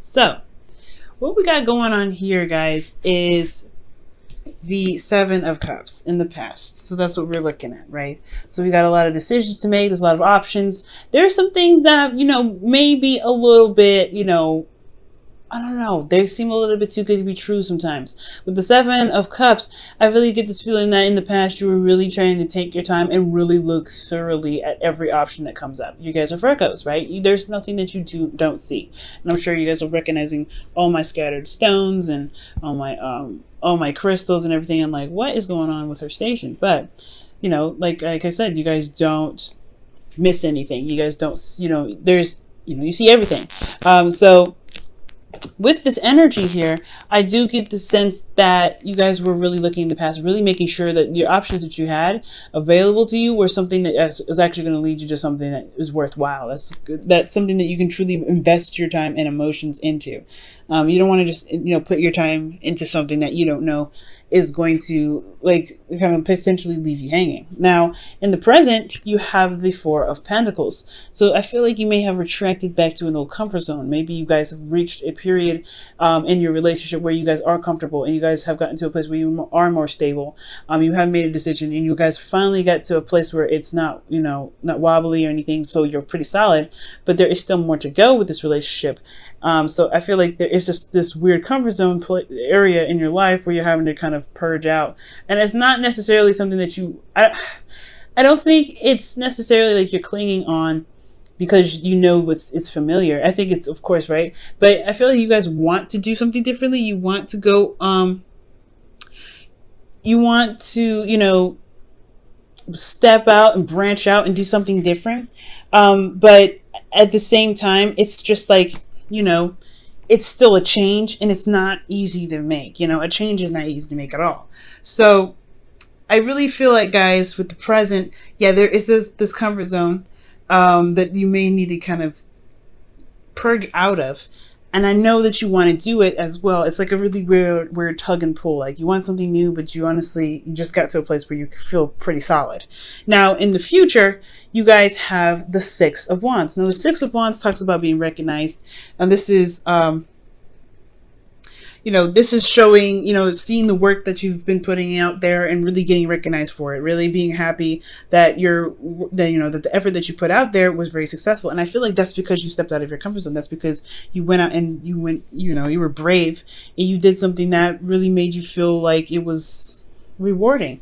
So what we got going on here, guys, is the Seven of Cups in the past. So that's what we're looking at, right? So we got a lot of decisions to make. There's a lot of options. There are some things that, maybe a little bit, I don't know. They seem a little bit too good to be true sometimes. With the Seven of Cups, I really get this feeling that in the past you were really trying to take your time and really look thoroughly at every option that comes up. You guys are Virgos, right? There's nothing that you don't see. And I'm sure you guys are recognizing all my scattered stones and all my crystals and everything. I'm like, what is going on with her station? But, like I said, you guys don't miss anything. You guys don't, you see everything. So with this energy here, I do get the sense that you guys were really looking in the past, really making sure that your options that you had available to you were something that is actually going to lead you to something that is worthwhile. That's something that you can truly invest your time and emotions into. You don't want to just, put your time into something that you don't know is going to kind of potentially leave you hanging. Now, in the present, you have the Four of Pentacles. So I feel like you may have retracted back to an old comfort zone. Maybe you guys have reached a period in your relationship where you guys are comfortable and you guys have gotten to a place where you are more stable. You have made a decision and you guys finally got to a place where it's not, not wobbly or anything. So you're pretty solid, but there is still more to go with this relationship. So I feel like there is just this weird comfort zone area in your life where you're having to kind of purge out. And it's not necessarily something that I don't think it's necessarily like you're clinging on because it's familiar. I think it's, of course, right? But I feel like you guys want to do something differently. You want to go, you want to, step out and branch out and do something different. But at the same time, it's just like, it's still a change and it's not easy to make. A change is not easy to make at all. So I really feel like, guys, with the present, yeah, there is this comfort zone that you may need to kind of purge out of. And I know that you want to do it as well. It's like a really weird tug and pull. Like you want something new, but you just got to a place where you feel pretty solid. Now, in the future, you guys have the Six of Wands. Now, the Six of Wands talks about being recognized. And this is, this is showing, seeing the work that you've been putting out there and really getting recognized for it, really being happy that that the effort that you put out there was very successful. And I feel like that's because you stepped out of your comfort zone. That's because you went out and you were brave and you did something that really made you feel like it was rewarding.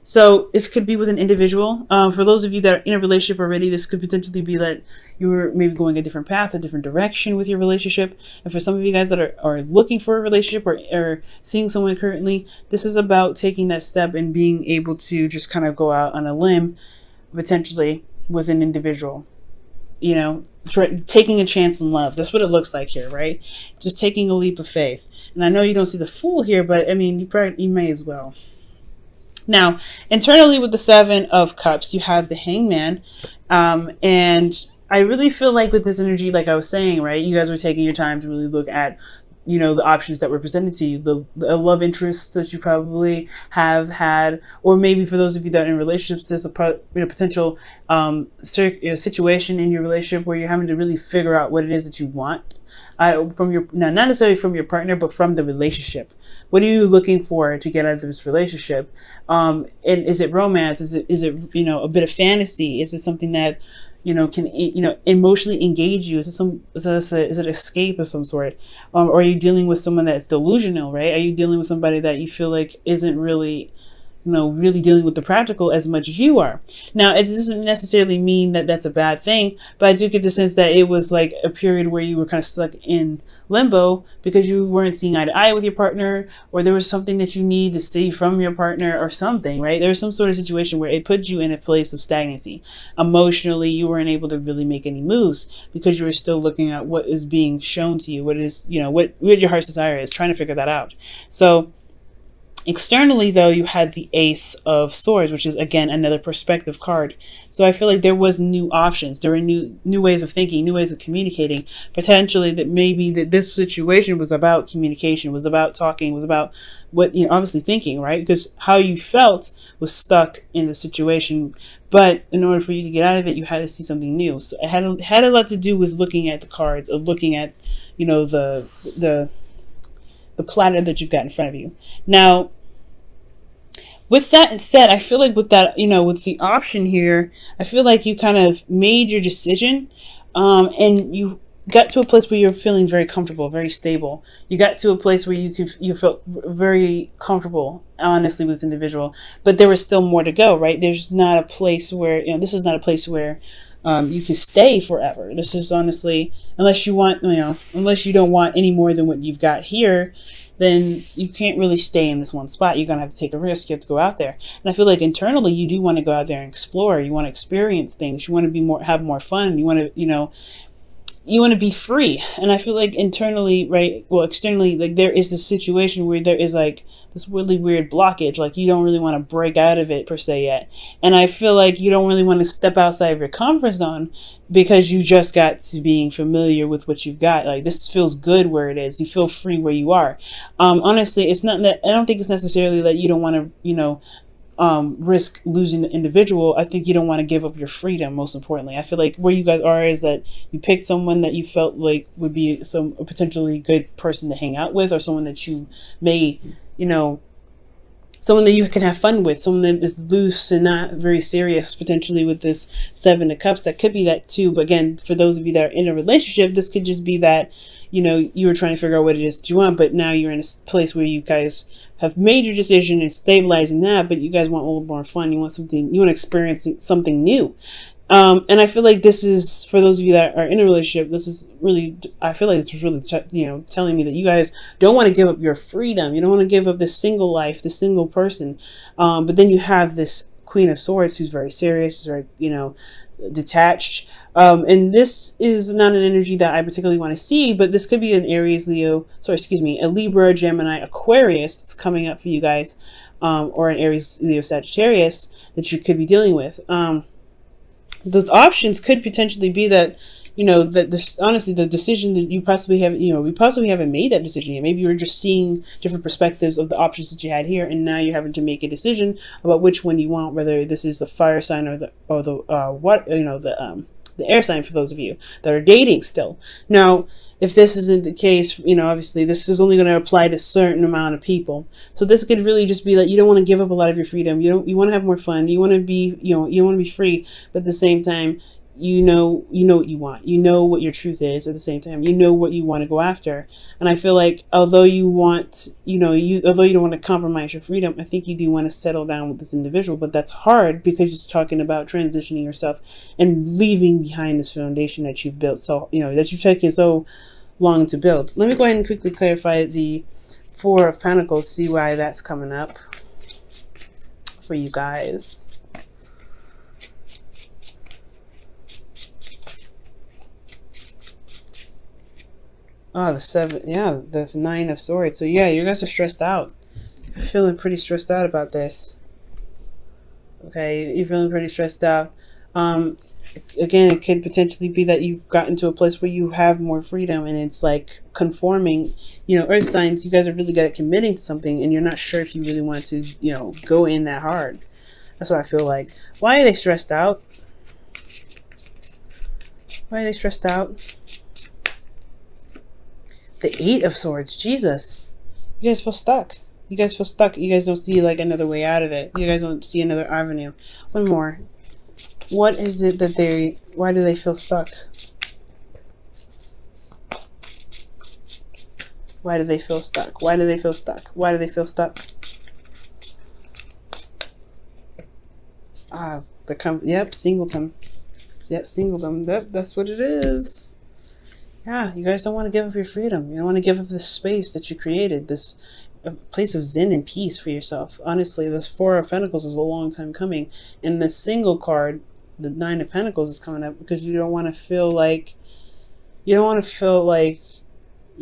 So this could be with an individual. For those of you that are in a relationship already, this could potentially be that you were maybe going a different path, a different direction with your relationship. And for some of you guys that are looking for a relationship or seeing someone currently, this is about taking that step and being able to just kind of go out on a limb, potentially with an individual. Taking a chance in love. That's what it looks like here, right? Just taking a leap of faith. And I know you don't see the Fool here, but I mean, you may as well. Now, internally with the Seven of Cups, you have the Hangman. And I really feel like with this energy, like I was saying, right, you guys were taking your time to really look at, the options that were presented to you, the love interests that you probably have had, or maybe for those of you that are in relationships, there's a potential situation in your relationship where you're having to really figure out what it is that you want. Not necessarily from your partner, but from the relationship. What are you looking for to get out of this relationship? And is it romance? Is it a bit of fantasy? Is it something that can emotionally engage you? Is it escape of some sort? Or are you dealing with someone that's delusional, right? Are you dealing with somebody that you feel like isn't really really dealing with the practical as much as you are? Now, it doesn't necessarily mean that that's a bad thing, but I do get the sense that it was like a period where you were kind of stuck in limbo because you weren't seeing eye to eye with your partner, or there was something that you need to see from your partner or something, right? There was some sort of situation where it put you in a place of stagnancy. Emotionally, you weren't able to really make any moves because you were still looking at what is being shown to you, what is, what your heart's desire is, trying to figure that out. So Externally, though, you had the Ace of Swords, which is again another perspective card. So I feel like there was new options. There were new ways of thinking, new ways of communicating. Potentially, that maybe that this situation was about communication, was about talking, was about what, you know, obviously thinking, right? Because how you felt was stuck in the situation. But in order for you to get out of it, you had to see something new. So it had a lot to do with looking at the cards, or looking at, you know, the platter that you've got in front of you. Now, with that said, I feel like with that, you know, with the option here, I feel like you kind of made your decision, and you got to a place where you're feeling very comfortable, very stable. You got to a place where you felt very comfortable, honestly, with this individual. But there was still more to go, right? There's not a place where, you know, this is not a place where you can stay forever. This is honestly, unless you want, you know, unless you don't want any more than what you've got here, then you can't really stay in this one spot. You're going to have to take a risk. You have to go out there. And I feel like internally you do want to go out there and explore. You want to experience things. You want to be more, have more fun. You want to, you know, you want to be free. And I feel like internally, right, well, externally, like there is this situation where there is like this really weird blockage. Like you don't really want to break out of it per se yet. And I feel like you don't really want to step outside of your comfort zone because you just got to being familiar with what you've got. Like this feels good where it is. You feel free where you are. Honestly, it's not that, I don't think it's necessarily that you don't want to, you know, risk losing the individual. I think you don't want to give up your freedom, most importantly. I feel like where you guys are is that you picked someone that you felt like would be a potentially good person to hang out with, or someone that you may, you know, someone that you can have fun with, someone that is loose and not very serious, potentially with this Seven of Cups. That could be that too. But again, for those of you that are in a relationship, this could just be that, you know, you were trying to figure out what it is that you want, but now you're in a place where you guys have made your decision and stabilizing that, but you guys want a little more fun. You want something, you want to experience something new. And I feel like this is, for those of you that are in a relationship, this is really, I feel like this is really, you know, telling me that you guys don't want to give up your freedom. You don't want to give up this single life, this single person. But then you have this Queen of Swords who's very serious, who's very, you know, detached. And this is not an energy that I particularly want to see, but this could be an Aries, Leo, sorry, excuse me, a Libra, Gemini, Aquarius that's coming up for you guys, or an Aries, Leo, Sagittarius that you could be dealing with. Those options could potentially be that, you know, that this, honestly, the decision that you possibly have, you know, we possibly haven't made that decision yet. Maybe you were just seeing different perspectives of the options that you had here, and now you're having to make a decision about which one you want, whether this is the fire sign or the what, you know, the air sign, for those of you that are dating still. Now, if this isn't the case, you know, obviously this is only going to apply to a certain amount of people. So this could really just be that you don't want to give up a lot of your freedom. You want to have more fun. You want to be, you know, you want to be free, but at the same time, you know what you want. You know what your truth is at the same time. You know what you want to go after. And I feel like although you want, you know, although you don't want to compromise your freedom, I think you do want to settle down with this individual. But that's hard because it's talking about transitioning yourself and leaving behind this foundation that you've built. So, you know, that you've taken so long to build. Let me go ahead and quickly clarify the Four of Pentacles, see why that's coming up for you guys. Oh, the seven, yeah, the Nine of Swords. So yeah, you guys are stressed out. You're feeling pretty stressed out about this. Okay, you're feeling pretty stressed out. Again, it could potentially be that you've gotten to a place where you have more freedom, and it's like conforming. You know, earth signs, you guys are really good at committing to something, and you're not sure if you really want to, you know, go in that hard. That's what I feel like. Why are they stressed out? Why are they stressed out? The Eight of Swords. Jesus. You guys feel stuck. You guys feel stuck. You guys don't see like another way out of it. You guys don't see another avenue. One more. What is it that they, why do they feel stuck? Why do they feel stuck? Why do they feel stuck? Why do they feel stuck? Ah, yep, singleton. Yep, singleton. That's what it is. Yeah, you guys don't want to give up your freedom. You don't want to give up this space that you created, this place of zen and peace for yourself. Honestly, this Four of Pentacles is a long time coming. And the single card, the Nine of Pentacles, is coming up because you don't want to feel like, you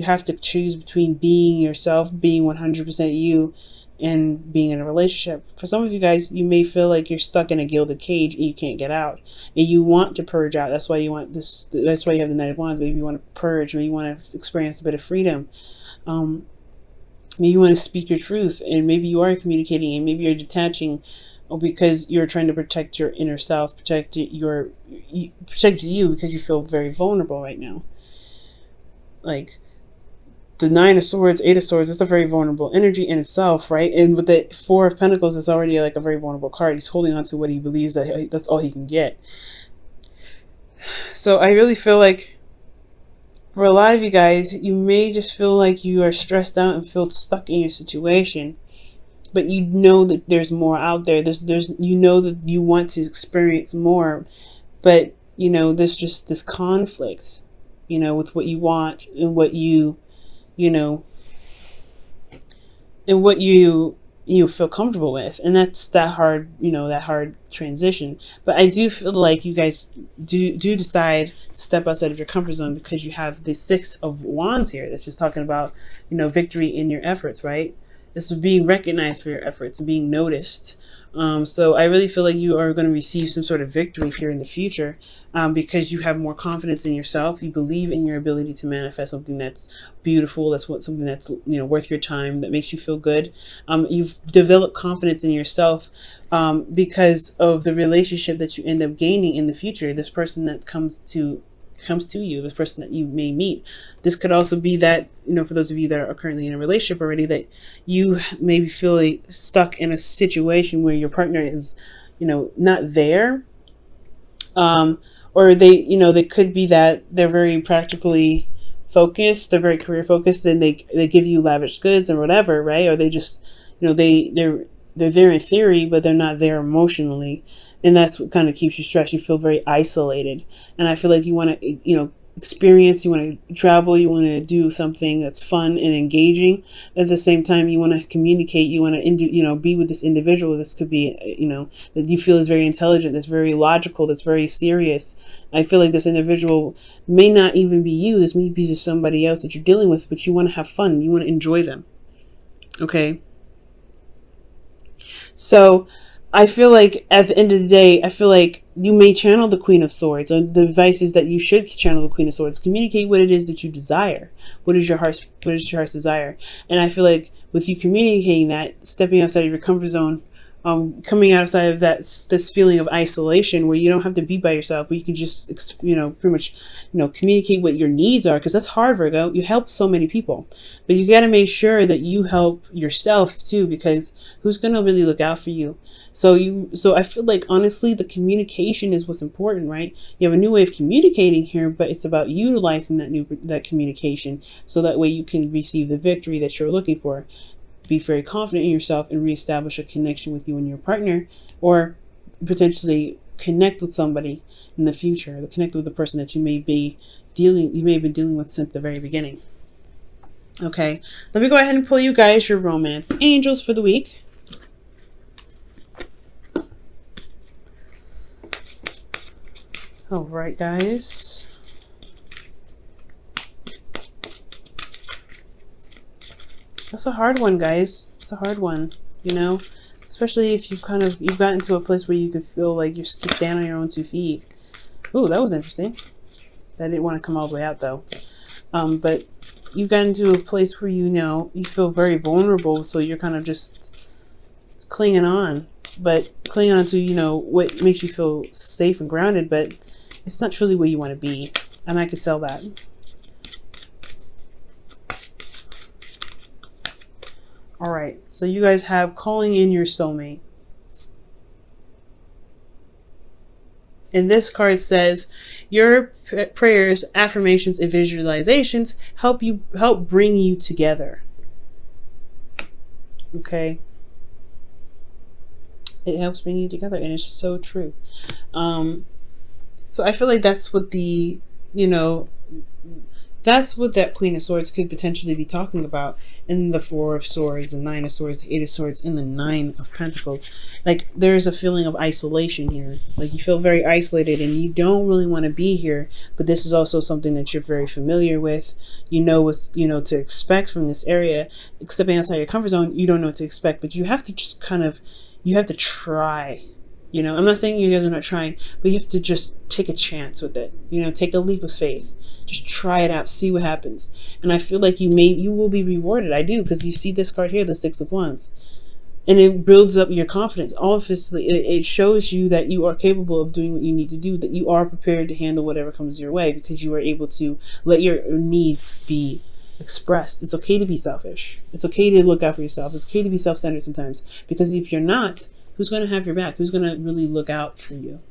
have to choose between being yourself, being 100% you, and being in a relationship. For some of you guys, you may feel like you're stuck in a gilded cage and you can't get out, and you want to purge out. That's why you want this. That's why you have the Knight of Wands. Maybe you want to purge. Maybe you want to experience a bit of freedom. Maybe you want to speak your truth, and maybe you are communicating, and maybe you're detaching because you're trying to protect your inner self, protect you because you feel very vulnerable right now. Like, the Nine of Swords, Eight of Swords, it's a very vulnerable energy in itself, right? And with the Four of Pentacles, it's already like a very vulnerable card. He's holding on to what he believes that that's all he can get. So I really feel like for a lot of you guys, you may just feel like you are stressed out and feel stuck in your situation, but you know that there's more out there. There's you know that you want to experience more, but you know there's just this conflict, you know, with what you want and what you know, and what you feel comfortable with, and that's that hard, you know, that hard transition. But I do feel like you guys do decide to step outside of your comfort zone, because you have the Six of Wands here. That's just talking about, you know, victory in your efforts, right? This is being recognized for your efforts and being noticed. So I really feel like you are going to receive some sort of victory here in the future, because you have more confidence in yourself. You believe in your ability to manifest something that's beautiful, something that's, you know, worth your time, that makes you feel good. You've developed confidence in yourself because of the relationship that you end up gaining in the future. This person that comes to you, this person that you may meet. This could also be that, you know, for those of you that are currently in a relationship already, that you maybe feel stuck in a situation where your partner is, you know, not there, or they, you know, they could be that they're very practically focused, they're very career focused, and they give you lavish goods and whatever, right? Or they just, you know, they're there in theory, but they're not there emotionally. And that's what kind of keeps you stressed. You feel very isolated. And I feel like you want to, you know, experience, you want to travel, you want to do something that's fun and engaging. At the same time, you want to communicate, you want to, you know, be with this individual. This could be, you know, that you feel is very intelligent, that's very logical, that's very serious. I feel like this individual may not even be you. This may be just somebody else that you're dealing with, but you want to have fun. You want to enjoy them. Okay. So I feel like at the end of the day, I feel like you may channel the Queen of Swords, or the advice is that you should channel the Queen of Swords. Communicate what it is that you desire. What is your heart's desire? And I feel like with you communicating that, stepping outside of your comfort zone, coming outside of this feeling of isolation where you don't have to be by yourself, where you can just, you know, pretty much, you know, communicate what your needs are, because that's hard, Virgo. You help so many people, but you got to make sure that you help yourself too, because who's going to really look out for you? So I feel like, honestly, the communication is what's important, right? You have a new way of communicating here, but it's about utilizing that communication, so that way you can receive the victory that you're looking for. Be very confident in yourself and reestablish a connection with you and your partner, or potentially connect with somebody in the future. Connect with the person that you may have been dealing with since the very beginning. Okay, let me go ahead and pull you guys your romance angels for the week. All right, guys. That's a hard one, guys. It's a hard one, you know, especially if you've gotten to a place where you can feel like you stand on your own 2 feet. Ooh, that was interesting. That didn't want to come all the way out though. But you got into a place where, you know, you feel very vulnerable, so you're kind of just clinging on, but clinging on to, you know, what makes you feel safe and grounded, but it's not truly where you want to be, and I could tell that. All right, so you guys have calling in your soulmate. And this card says, your prayers, affirmations, and visualizations help bring you together. Okay. It helps bring you together, and it's so true. So I feel like that's what the, you know, that's what that Queen of Swords could potentially be talking about in the Four of Swords, the Nine of Swords, the Eight of Swords, and the Nine of Pentacles. Like, there's a feeling of isolation here. Like, you feel very isolated and you don't really want to be here, but this is also something that you're very familiar with. You know what's, to expect from this area. Stepping outside your comfort zone, you don't know what to expect, but you have to just you have to try. I'm not saying you guys are not trying, but you have to just take a chance with it. Take a leap of faith. Just try it out, see what happens. And I feel like you will be rewarded. I do, because you see this card here, the Six of Wands. And it builds up your confidence. Obviously, it shows you that you are capable of doing what you need to do, that you are prepared to handle whatever comes your way, because you are able to let your needs be expressed. It's okay to be selfish. It's okay to look out for yourself. It's okay to be self-centered sometimes, because if you're not, who's going to have your back? Who's going to really look out for you?